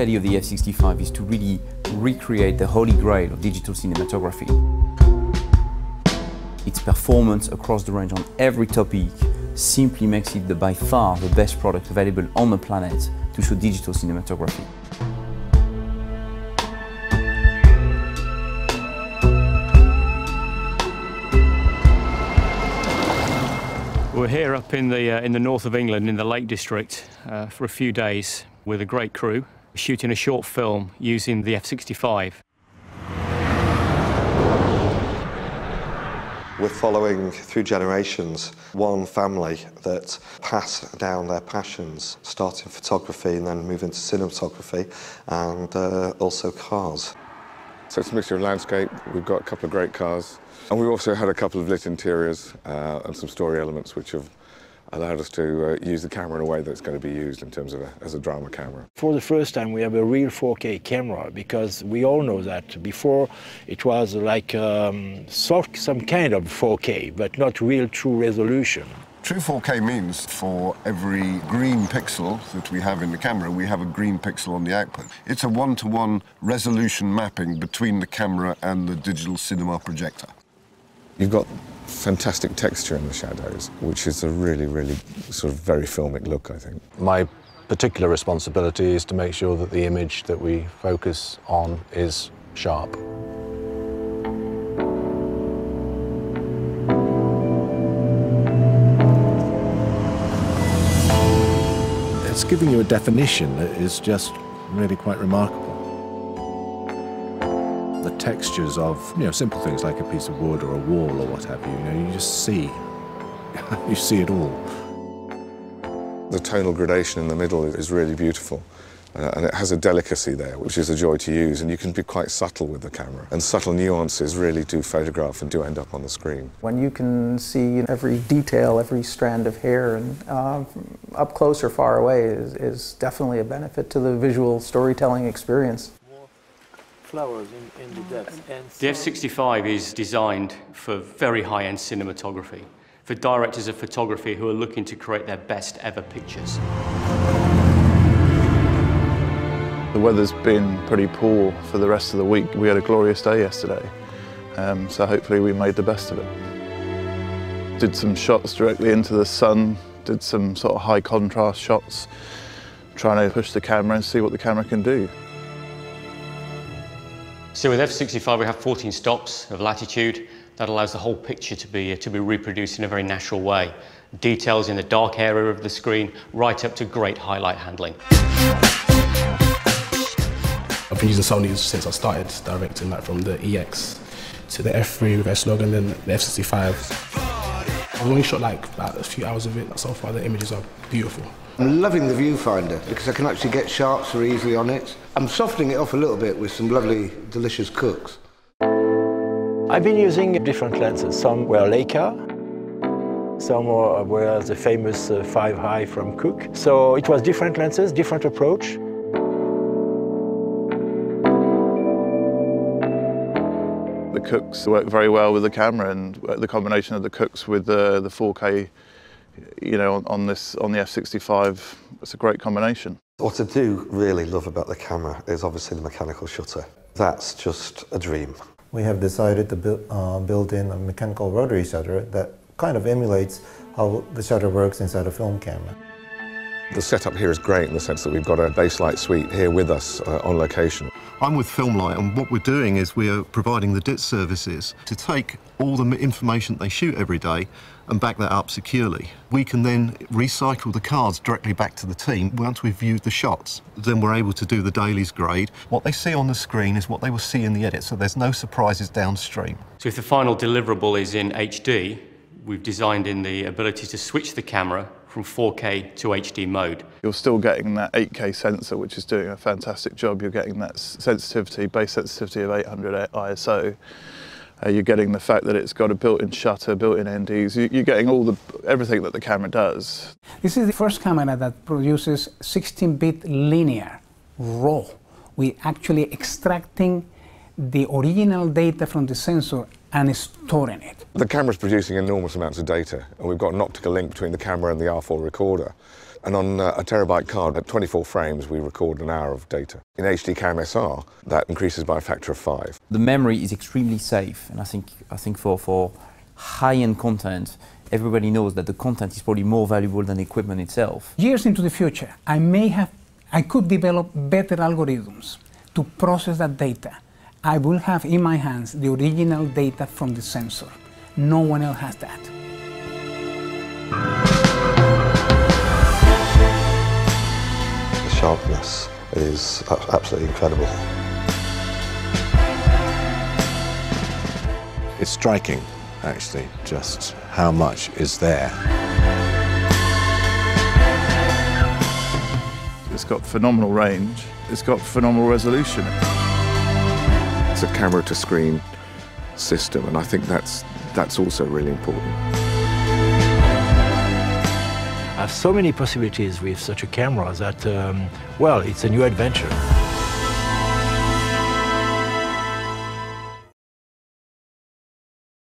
idea of the F65 is to really recreate the holy grail of digital cinematography. Its performance across the range on every topic simply makes it by far the best product available on the planet to show digital cinematography. We're here up in the north of England, in the Lake District, for a few days with a great crew, shooting a short film using the F65. We're following through generations one family that pass down their passions, starting photography and then move into cinematography and also cars. So it's a mixture of landscape. We've got a couple of great cars. And we've also had a couple of lit interiors and some story elements which have allowed us to use the camera in a way that's going to be used in terms of as a drama camera. For the first time we have a real 4K camera, because we all know that before it was like some kind of 4K, but not real true resolution. True 4K means for every green pixel that we have in the camera, we have a green pixel on the output. It's a one-to-one resolution mapping between the camera and the digital cinema projector. You've got fantastic texture in the shadows, which is a really, really sort of very filmic look, I think. My particular responsibility is to make sure that the image that we focus on is sharp. It's giving you a definition that is just really quite remarkable. The textures of, simple things like a piece of wood or a wall or what have you, you just see, you see it all. The tonal gradation in the middle is really beautiful, and it has a delicacy there, which is a joy to use, and you can be quite subtle with the camera, and subtle nuances really do photograph and do end up on the screen. When you can see every detail, every strand of hair, and up close or far away is definitely a benefit to the visual storytelling experience. Flowers in the depth. The F65 is designed for very high-end cinematography, for directors of photography who are looking to create their best ever pictures. The weather's been pretty poor for the rest of the week. We had a glorious day yesterday, so hopefully we made the best of it. Did some shots directly into the sun, did some sort of high contrast shots, trying to push the camera and see what the camera can do. So with F65 we have 14 stops of latitude. That allows the whole picture to be reproduced in a very natural way. Details in the dark area of the screen, right up to great highlight handling. I've been using Sony since I started directing, like from the EX to the F3 with S-Log and then the F65. I've only shot like about a few hours of it. So far the images are beautiful. I'm loving the viewfinder because I can actually get sharps very easily on it. I'm softening it off a little bit with some lovely, delicious cooks. I've been using different lenses. Some were Leica, some were the famous 5-high from Cook. So it was different lenses, different approach. The Cooks work very well with the camera, and the combination of the Cooks with the 4K, on the F65, it's a great combination. What I do really love about the camera is obviously the mechanical shutter. That's just a dream. We have decided to build in a mechanical rotary shutter that kind of emulates how the shutter works inside a film camera. The setup here is great in the sense that we've got a Bakelite suite here with us on location. I'm with Filmlight, and what we're doing is we are providing the DIT services to take all the information they shoot every day and back that up securely. We can then recycle the cards directly back to the team. Once we've viewed the shots, then we're able to do the dailies grade. What they see on the screen is what they will see in the edit, so there's no surprises downstream. So if the final deliverable is in HD, we've designed in the ability to switch the camera from 4K to HD mode. You're still getting that 8K sensor, which is doing a fantastic job. You're getting that sensitivity, base sensitivity of 800 ISO. You're getting the fact that it's got a built-in shutter, built-in NDs. You're getting everything that the camera does. This is the first camera that produces 16-bit linear, raw. We're actually extracting the original data from the sensor and storing it. The camera's producing enormous amounts of data, and we've got an optical link between the camera and the R4 recorder. And on a terabyte card, at 24 frames, we record an hour of data. In HDCAM SR, that increases by a factor of 5. The memory is extremely safe, and I think for high-end content, everybody knows that the content is probably more valuable than the equipment itself. Years into the future, I could develop better algorithms to process that data. I will have in my hands the original data from the sensor. No one else has that. The sharpness is absolutely incredible. It's striking, actually, just how much is there. It's got phenomenal range. It's got phenomenal resolution. It's a camera-to-screen system, and I think that's also really important. I have so many possibilities with such a camera that, well, it's a new adventure.